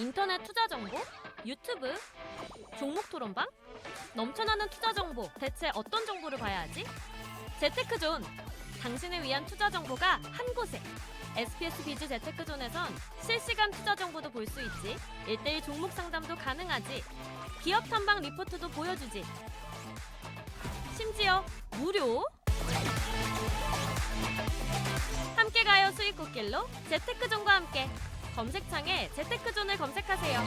인터넷 투자 정보, 유튜브, 종목 토론방, 넘쳐나는 투자 정보. 대체 어떤 정보를 봐야 하지? 재테크존, 당신을 위한 투자 정보가 한 곳에. SPS 비즈 재테크존에선 실시간 투자 정보도 볼 수 있지. 1:1 종목 상담도 가능하지. 기업 탐방 리포트도 보여주지. 심지어 무료. 함께 가요 수익 꽃길로. 재테크존과 함께. 검색창에 재테크존을 검색하세요.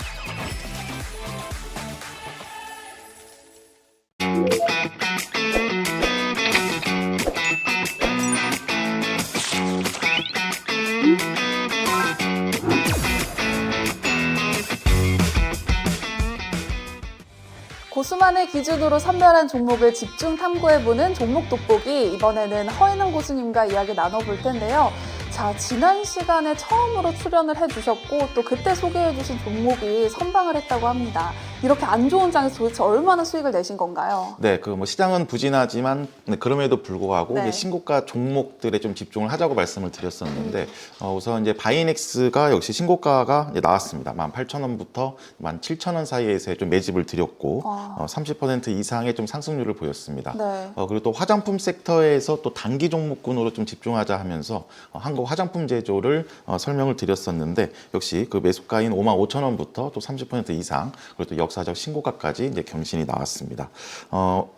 고수만의 기준으로 선별한 종목을 집중 탐구해보는 종목 돋보기. 이번에는 허인원 고수님과 이야기 나눠볼 텐데요. 자, 지난 시간에 처음으로 출연을 해주셨고 또 그때 소개해주신 종목이 선방을 했다고 합니다. 이렇게 안 좋은 장에서 도대체 얼마나 수익을 내신 건가요? 네, 시장은 부진하지만 그럼에도 불구하고 네. 신고가 종목들에 좀 집중을 하자고 말씀을 드렸었는데 우선 이제 바이넥스가 역시 신고가가 이제 나왔습니다. 18,000원부터 17,000원 사이에서 좀 매집을 드렸고 30% 이상의 좀 상승률을 보였습니다. 네. 그리고 또 화장품 섹터에서 또 단기 종목군으로 좀 집중하자 하면서 한국 화장품 제조를 설명을 드렸었는데 역시 그 매수가인 55,000원부터 또 30% 이상 그리고 또 역사적 신고가까지 이제 경신이 나왔습니다.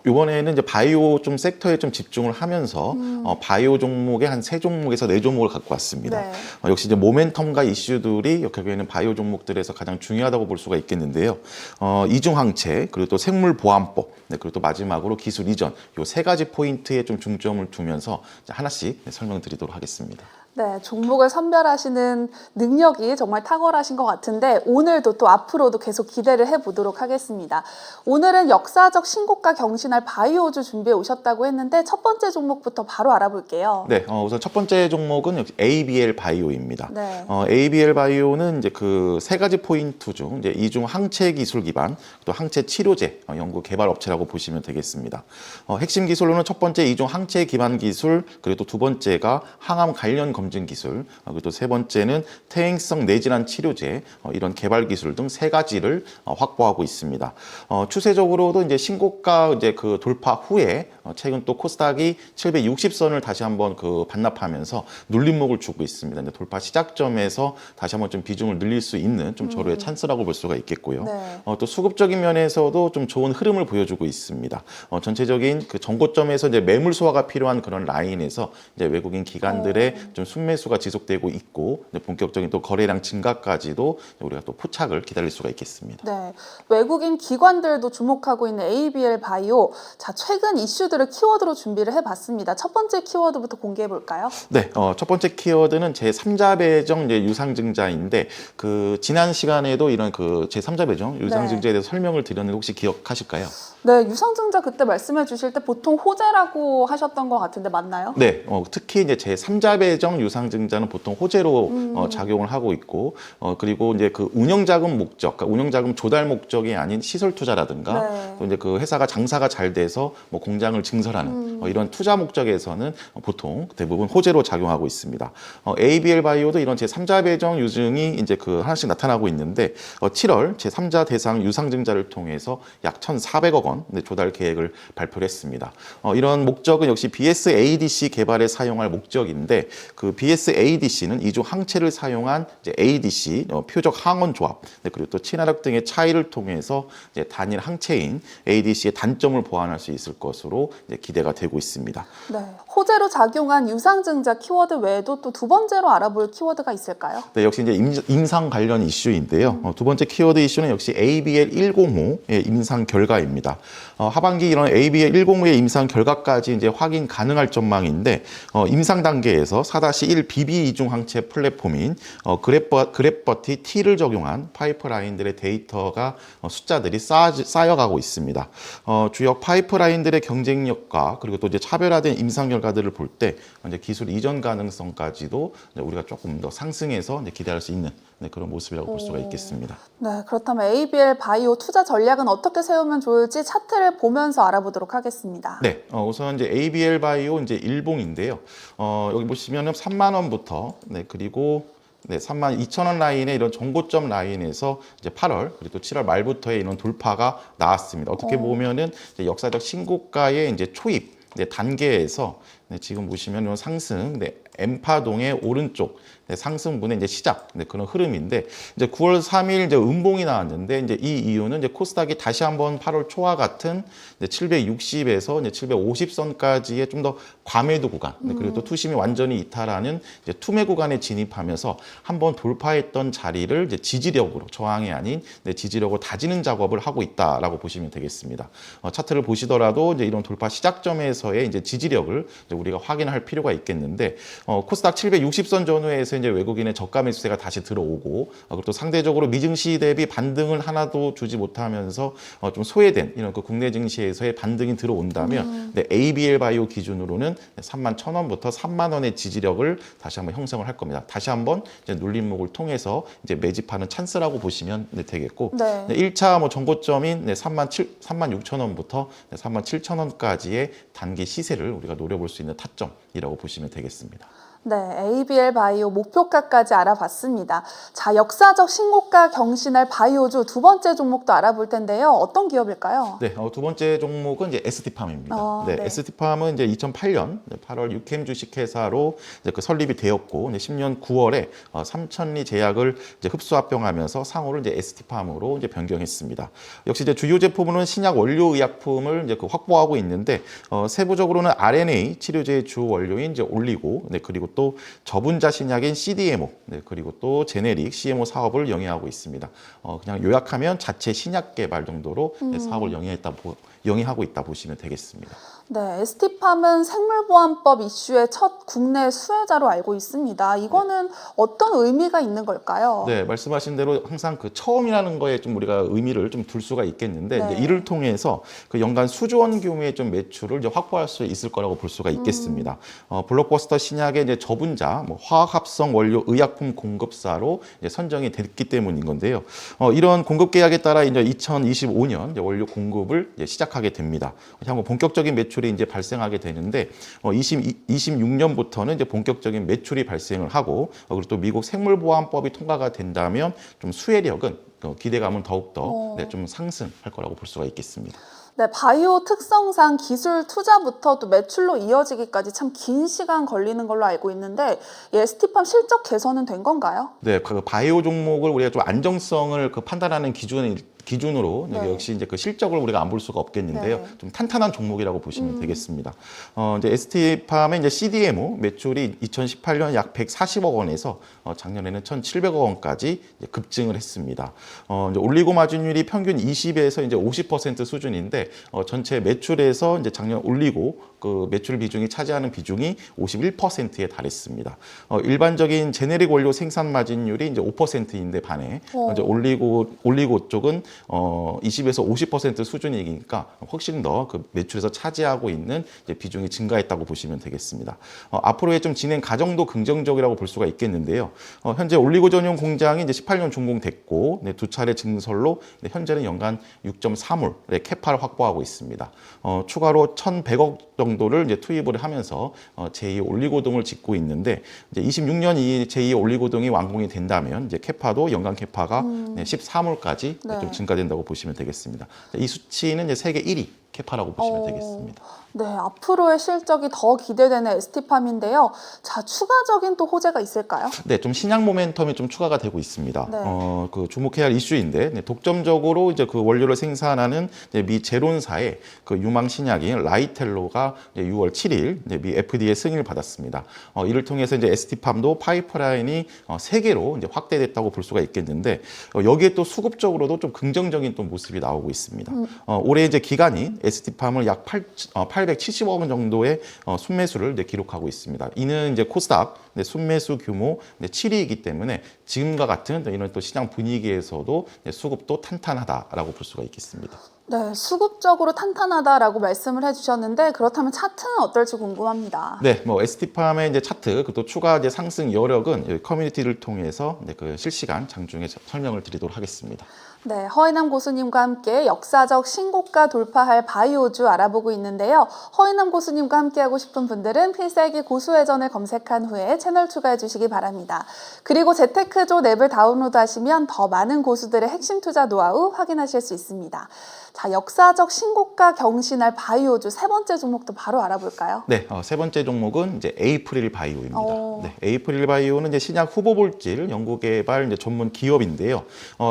이번에는 이제 바이오 좀 섹터에 좀 집중을 하면서 바이오 종목의 한 3종목에서 4종목을 갖고 왔습니다. 네. 역시 이제 모멘텀과 이슈들이 결국에는 바이오 종목들에서 가장 중요하다고 볼 수가 있겠는데요. 이중항체 그리고 또 생물보안법 그리고 또 마지막으로 기술 이전 이 3가지 포인트에 좀 중점을 두면서 하나씩 설명드리도록 하겠습니다. 네, 종목을 선별하시는 능력이 정말 탁월하신 것 같은데 오늘도 또 앞으로도 계속 기대를 해보도록 하겠습니다. 오늘은 역사적 신고가 경신할 바이오주 준비해 오셨다고 했는데 첫 번째 종목부터 바로 알아볼게요. 네, 우선 첫 번째 종목은 역시 ABL 바이오입니다. 네. ABL 바이오는 이제 그 3가지 포인트 중 이제 이중 항체 기술 기반 또 항체 치료제 연구 개발 업체라고 보시면 되겠습니다. 핵심 기술로는 첫 번째 이중 항체 기반 기술 그리고 또 두 번째가 항암 관련 검진 기술 그리고 또 세 번째는 퇴행성 뇌질환 치료제 이런 개발 기술 등 3가지를 확보하고 있습니다. 추세적으로도 이제 신고가 이제 그 돌파 후에 최근 또 코스닥이 760선을 다시 한번 그 반납하면서 눌림목을 주고 있습니다. 이제 돌파 시작점에서 다시 한번 좀 비중을 늘릴 수 있는 좀 절호의 찬스라고 볼 수가 있겠고요. 네. 또 수급적인 면에서도 좀 좋은 흐름을 보여주고 있습니다. 전체적인 그 정고점에서 이제 매물 소화가 필요한 그런 라인에서 이제 외국인 기관들의 좀 순매수가 지속되고 있고 이제 본격적인 또 거래량 증가까지도 우리가 또 포착을 기다릴 수가 있겠습니다. 네, 외국인 기관들도 주목하고 있는 ABL 바이오. 자, 최근 이슈들을 키워드로 준비를 해봤습니다. 첫 번째 키워드부터 공개해 볼까요? 네, 첫 번째 키워드는 제3자 배정 이제 유상증자인데 그 지난 시간에도 이런 그 제3자 배정 유상증자에 대해서 설명을 드렸는데 혹시 기억하실까요? 네, 유상증자 그때 말씀해 주실 때 보통 호재라고 하셨던 것 같은데 맞나요? 네, 특히 이제 제3자 배정 유상증자는 보통 호재로 작용을 하고 있고, 그리고 이제 그 운영자금 목적, 그러니까 운영자금 조달 목적이 아닌 시설 투자라든가, 네. 또 이제 그 회사가 장사가 잘 돼서 뭐 공장을 증설하는 이런 투자 목적에서는 보통 대부분 호재로 작용하고 있습니다. ABL 바이오도 이런 제3자 배정 유증이 이제 그 하나씩 나타나고 있는데, 7월 제3자 대상 유상증자를 통해서 약 1,400억 원 조달 계획을 발표를 했습니다. 이런 목적은 역시 BSADC 개발에 사용할 목적인데 그 BSADC는 이중 항체를 사용한 이제 ADC 표적 항원 조합 그리고 또 친화력 등의 차이를 통해서 이제 단일 항체인 ADC의 단점을 보완할 수 있을 것으로 이제 기대가 되고 있습니다. 네, 호재로 작용한 유상증자 키워드 외에도 또 두 번째로 알아볼 키워드가 있을까요? 네, 역시 이제 임상 관련 이슈인데요. 두 번째 키워드 이슈는 역시 ABL 105의 임상 결과입니다. 하반기 이런 ABL 105의 임상 결과까지 이제 확인 가능할 전망인데 임상 단계에서 4-1 BB 이중 항체 플랫폼인 그래퍼티 T를 적용한 파이프라인들의 데이터가 숫자들이 쌓여가고 있습니다. 주요 파이프라인들의 경쟁력과 그리고 또 이제 차별화된 임상 결과들을 볼 때 이제 기술 이전 가능성까지도 우리가 조금 더 상승해서 기대할 수 있는 그런 모습이라고 볼 수가 있겠습니다. 네, 그렇다면 ABL 바이오 투자 전략은 어떻게 세우면 좋을지 차트를 보면서 알아보도록 하겠습니다. 네, 우선 이제 ABL 바이오 이제 일봉인데요. 여기 보시면은 3만 원부터 그리고 네, 32,000원 라인의 이런 정고점 라인에서 이제 8월 그리고 또 7월 말부터의 이런 돌파가 나왔습니다. 어떻게 보면은 이제 역사적 신고가의 이제 초입 단계에서 지금 보시면 이런 상승, M파동의 오른쪽 상승분의 이제 시작 그런 흐름인데 이제 9월 3일 이제 음봉이 나왔는데 이제 이 이유는 이제 코스닥이 다시 한번 8월 초와 같은 760에서 이제 750선까지의 좀 더 과매도 구간 그리고 또 투심이 완전히 이탈하는 이제 투매 구간에 진입하면서 한번 돌파했던 자리를 이제 지지력으로 저항이 아닌 지지력으로 다지는 작업을 하고 있다라고 보시면 되겠습니다. 차트를 보시더라도 이제 이런 돌파 시작점에서의 이제 지지력을 이제 우리가 확인할 필요가 있겠는데 코스닥 760선 전후에서 이제 외국인의 저가 매수세가 다시 들어오고 그리고 또 상대적으로 미증시 대비 반등을 하나도 주지 못하면서 좀 소외된 이런 그 국내 증시에서의 반등이 들어온다면 ABL 바이오 기준으로는 31,000원부터 3만 원의 지지력을 다시 한번 형성을 할 겁니다. 다시 한번 이제 눌림목을 통해서 이제 매집하는 찬스라고 보시면 되겠고 1차 뭐 정고점인 36,000원부터 37,000원까지의 단기 시세를 우리가 노려볼 수 있는 타점이라고 보시면 되겠습니다. 네, ABL 바이오 목표가까지 알아봤습니다. 자, 역사적 신고가 경신할 바이오주 두 번째 종목도 알아볼 텐데요. 어떤 기업일까요? 네, 두 번째 종목은 이제 ST팜입니다. 네. ST팜은 이제 2008년 8월 육캠 주식회사로 이제 그 설립이 되었고, 이제 10년 9월에 삼천리 제약을 이제 흡수 합병하면서 상호를 이제 ST팜으로 이제 변경했습니다. 역시 이제 주요 제품으로는 신약 원료 의약품을 이제 그 확보하고 있는데, 세부적으로는 RNA 치료제의 주 원료인 이제 올리고, 그리고 또 저분자 신약인 CDMO, 그리고 또 제네릭 CMO 사업을 영위하고 있습니다. 그냥 요약하면 자체 신약 개발 정도로 사업을 영위하고 있다 보시면 되겠습니다. 네, ST팜은 생물보안법 이슈의 첫 국내 수혜자로 알고 있습니다. 이거는 어떤 의미가 있는 걸까요? 네, 말씀하신 대로 항상 그 처음이라는 거에 좀 우리가 의미를 좀 둘 수가 있겠는데, 이제 이를 통해서 그 연간 수조 원 규모의 좀 매출을 이제 확보할 수 있을 거라고 볼 수가 있겠습니다. 블록버스터 신약의 이제 저분자, 뭐 화학합성 원료 의약품 공급사로 이제 선정이 됐기 때문인 건데요. 이런 공급 계약에 따라 이제 2025년 이제 원료 공급을 이제 시작하게 됩니다. 향후 본격적인 매출이 이제 발생하게 되는데 26년부터는 이제 본격적인 매출이 발생을 하고 그리고 또 미국 생물보안법이 통과가 된다면 좀 수혜력은 기대감은 더욱더 좀 상승할 거라고 볼 수가 있겠습니다. 네, 바이오 특성상 기술 투자부터 또 매출로 이어지기까지 참 긴 시간 걸리는 걸로 알고 있는데 ST팜 실적 개선은 된 건가요? 네, 그 바이오 종목을 우리가 좀 안정성을 그 판단하는 기준으로 역시 이제 그 실적을 우리가 안 볼 수가 없겠는데요. 좀 탄탄한 종목이라고 보시면 되겠습니다. 이제 ST팜의 이제 CDMO 매출이 2018년 약 140억 원에서 작년에는 1,700억 원까지 이제 급증을 했습니다. 이제 올리고 마진율이 평균 20에서 이제 50% 수준인데 전체 매출에서 이제 작년 올리고 그 매출 비중이 차지하는 비중이 51%에 달했습니다. 일반적인 제네릭 원료 생산 마진율이 이제 5%인데 반해 이제 올리고 쪽은 20에서 50% 수준이니까 훨씬 더 그 매출에서 차지하고 있는 이제 비중이 증가했다고 보시면 되겠습니다. 앞으로의 좀 진행 과정도 긍정적이라고 볼 수가 있겠는데요. 현재 올리고 전용 공장이 이제 18년 준공됐고 두 차례 증설로 현재는 연간 6.3홀의 캐파를 확보하고 있습니다. 추가로 1,100억 정도를 이제 투입을 하면서 제2 올리고동을 짓고 있는데 이제 26년 이 제2 올리고동이 완공이 된다면 이제 캐파도 연간 캐파가 13홀까지 좀 증가된다고 보시면 되겠습니다. 이 수치는 이제 세계 1위 캐파라고 보시면 되겠습니다. 네, 앞으로의 실적이 더 기대되는 ST팜인데요. 자, 추가적인 또 호재가 있을까요? 네, 좀 신약 모멘텀이 좀 추가가 되고 있습니다. 그 주목해야 할 이슈인데 독점적으로 이제 그 원료를 생산하는 이제 미 제론사의 그 유망 신약인 라이텔로가 이제 6월 7일 이제 미 FDA 승인을 받았습니다. 이를 통해서 이제 ST팜도 파이프라인이 3개로 이제 확대됐다고 볼 수가 있겠는데 여기에 또 수급적으로도 좀 긍정적인 또 모습이 나오고 있습니다. 올해 이제 기간이 ST팜을 약 870억 원 정도의 순매수를 기록하고 있습니다. 이는 이제 코스닥 순매수 규모 7위이기 때문에 지금과 같은 이런 또 시장 분위기에서도 수급도 탄탄하다라고 볼 수가 있겠습니다. 네, 수급적으로 탄탄하다라고 말씀을 해주셨는데 그렇다면 차트는 어떨지 궁금합니다. 네, 뭐 ST팜의 이제 차트, 또 추가 이제 상승 여력은 여기 커뮤니티를 통해서 그 실시간 장중에 설명을 드리도록 하겠습니다. 네, 허인남 고수님과 함께 역사적 신고가 돌파할 바이오주 알아보고 있는데요. 허인남 고수님과 함께하고 싶은 분들은 필살기 고수회전을 검색한 후에 채널 추가해 주시기 바랍니다. 그리고 재테크존 앱을 다운로드하시면 더 많은 고수들의 핵심 투자 노하우 확인하실 수 있습니다. 자, 역사적 신고가 경신할 바이오주 세 번째 종목도 바로 알아볼까요? 네, 세 번째 종목은 이제 에이프릴 바이오입니다. 오. 네, 에이프릴 바이오는 이제 신약 후보물질 연구개발 이제 전문 기업인데요.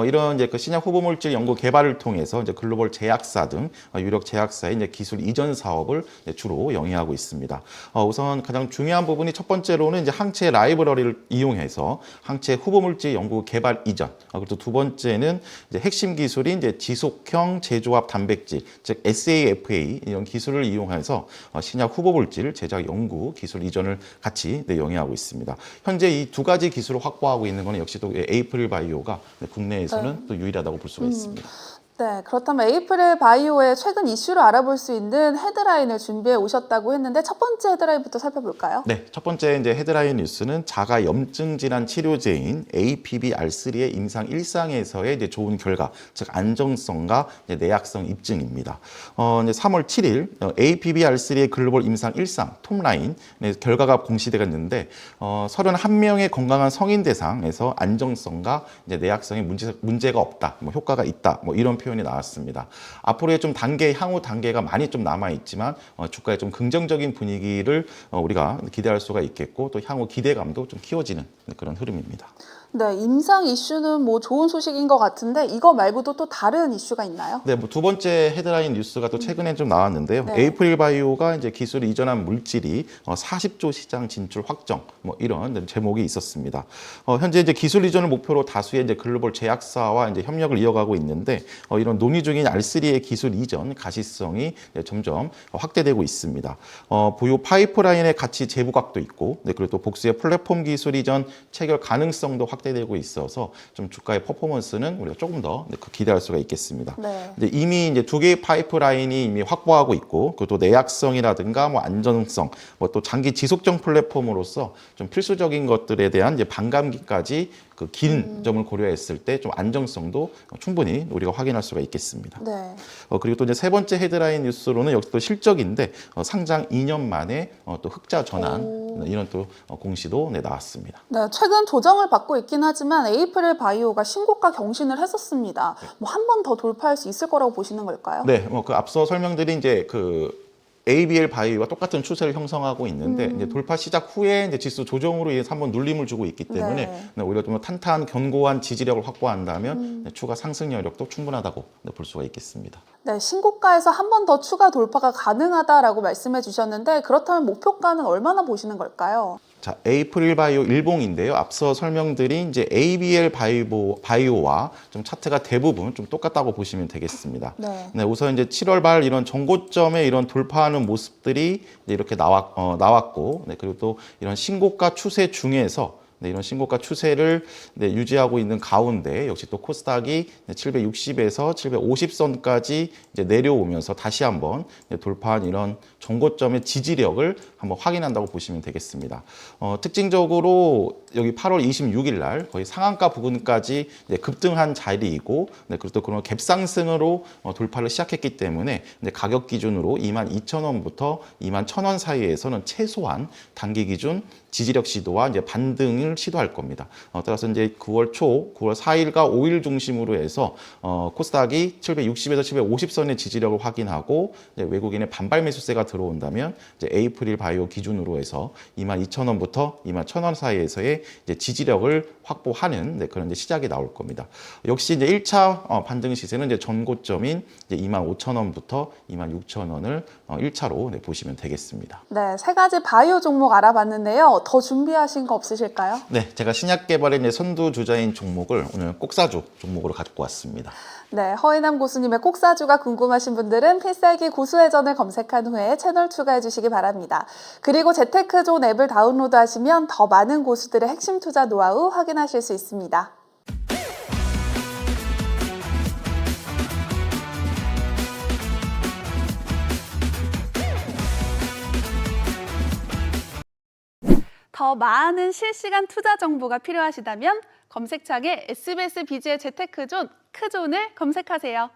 이런 이제 그 신약 후보물질 연구 개발을 통해서 이제 글로벌 제약사 등 유력 제약사의 이제 기술 이전 사업을 주로 영위하고 있습니다. 우선 가장 중요한 부분이 첫 번째로는 이제 항체 라이브러리를 이용해서 항체 후보물질 연구 개발 이전. 그리고 두 번째는 이제 핵심 기술인 이제 지속형 제조합 단백질, 즉 SAFA 이런 기술을 이용해서 신약 후보물질 제작 연구 기술 이전을 같이 영위하고 있습니다. 현재 이 두 가지 기술을 확보하고 있는 것은 역시 또 에이프릴 바이오가 국내에서는 또 유일하다고 볼 수가 있습니다. 네, 그렇다면 에이프릴 바이오의 최근 이슈를 알아볼 수 있는 헤드라인을 준비해 오셨다고 했는데 첫 번째 헤드라인부터 살펴볼까요? 네, 첫 번째 이제 헤드라인 뉴스는 자가 염증 질환 치료제인 APB-R3의 임상 1상에서의 이제 좋은 결과, 즉 안정성과 이제 내약성 입증입니다. 이제 3월 7일 APB-R3의 글로벌 임상 1상 톱라인 결과가 공시되었는데 31명의 건강한 성인 대상에서 안정성과 이제 내약성에 문제가 없다, 뭐 효과가 있다, 뭐 이런 표현이 나왔습니다. 앞으로의 좀 향후 단계가 많이 좀 남아 있지만 주가에 좀 긍정적인 분위기를 우리가 기대할 수가 있겠고 또 향후 기대감도 좀 키워지는 그런 흐름입니다. 네, 임상 이슈는 뭐 좋은 소식인 것 같은데 이거 말고도 또 다른 이슈가 있나요? 네, 뭐 두 번째 헤드라인 뉴스가 또 최근에 좀 나왔는데요. 네. 에이프릴 바이오가 이제 기술을 이전한 물질이 40조 시장 진출 확정, 뭐 이런 제목이 있었습니다. 현재 이제 기술 이전을 목표로 다수의 이제 글로벌 제약사와 이제 협력을 이어가고 있는데 이런 논의 중인 R3의 기술 이전 가시성이 점점 확대되고 있습니다. 보유 파이프라인의 가치 재부각도 있고, 그리고 또 복수의 플랫폼 기술 이전 체결 가능성도 확대되고 있어서 좀 주가의 퍼포먼스는 우리가 조금 더 기대할 수가 있겠습니다. 네. 이미 이제 두 개의 파이프라인이 이미 확보하고 있고, 그리고 또 내약성이라든가 뭐 안전성, 뭐 또 장기 지속적 플랫폼으로서 좀 필수적인 것들에 대한 이제 반감기까지 그 긴 점을 고려했을 때 좀 안정성도 충분히 우리가 확인할 수가 있겠습니다. 네. 그리고 또 이제 세 번째 헤드라인 뉴스로는 역시 또 실적인데 상장 2년 만에 또 흑자 전환 이런 또 공시도 나왔습니다. 네, 최근 조정을 받고 있긴 하지만 에이프릴 바이오가 신고가 경신을 했었습니다. 뭐 한 번 더 돌파할 수 있을 거라고 보시는 걸까요? 네, 뭐 그 앞서 설명드린 이제 그 ABL 바이오와 똑같은 추세를 형성하고 있는데 이제 돌파 시작 후에 이제 지수 조정으로 인해서 한번 눌림을 주고 있기 때문에 오히려 좀 탄탄한 견고한 지지력을 확보한다면 추가 상승 여력도 충분하다고 볼 수가 있겠습니다. 네, 신고가에서 한 번 더 추가 돌파가 가능하다라고 말씀해 주셨는데 그렇다면 목표가는 얼마나 보시는 걸까요? 자, 에이프릴 바이오 일봉인데요. 앞서 설명드린 이제 ABL 바이오와 좀 차트가 대부분 좀 똑같다고 보시면 되겠습니다. 네. 우선 이제 7월 말 이런 전고점에 이런 돌파하는 모습들이 이제 이렇게 나왔고, 그리고 또 이런 신고가 추세 중에서 이런 신고가 추세를 유지하고 있는 가운데 역시 또 코스닥이 760에서 750선까지 내려오면서 다시 한번 돌파한 이런 전고점의 지지력을 한번 확인한다고 보시면 되겠습니다. 특징적으로 여기 8월 26일 날 거의 상한가 부근까지 급등한 자리이고, 그리고 또 그런 갭상승으로 돌파를 시작했기 때문에 가격 기준으로 22,000원부터 21,000원 사이에서는 최소한 단기 기준 지지력 시도와 이제 반등을 시도할 겁니다. 따라서 이제 9월 초, 9월 4일과 5일 중심으로 해서 코스닥이 760에서 750선의 지지력을 확인하고 외국인의 반발 매수세가 들어온다면 이제 에이프릴 바이오 기준으로 해서 22,000원부터 21,000원 사이에서의 이제 지지력을 확보하는 그런 이제 시작이 나올 겁니다. 역시 이제 1차 반등 시세는 이제 전고점인 이제 25,000원부터 26,000원을 1차로 보시면 되겠습니다. 네, 세 가지 바이오 종목 알아봤는데요. 더 준비하신 거 없으실까요? 네, 제가 신약 개발의 이제 선두 주자인 종목을 오늘 꼭사주 종목으로 가지고 왔습니다. 네, 허인남 고수님의 꼭사주가 궁금하신 분들은 필살기 고수회전을 검색한 후에 채널 추가해 주시기 바랍니다. 그리고 재테크존 앱을 다운로드하시면 더 많은 고수들의 핵심 투자 노하우 확인하실 수 있습니다. 더 많은 실시간 투자 정보가 필요하시다면 검색창에 SBS 비즈의 재테크존, 크존을 검색하세요.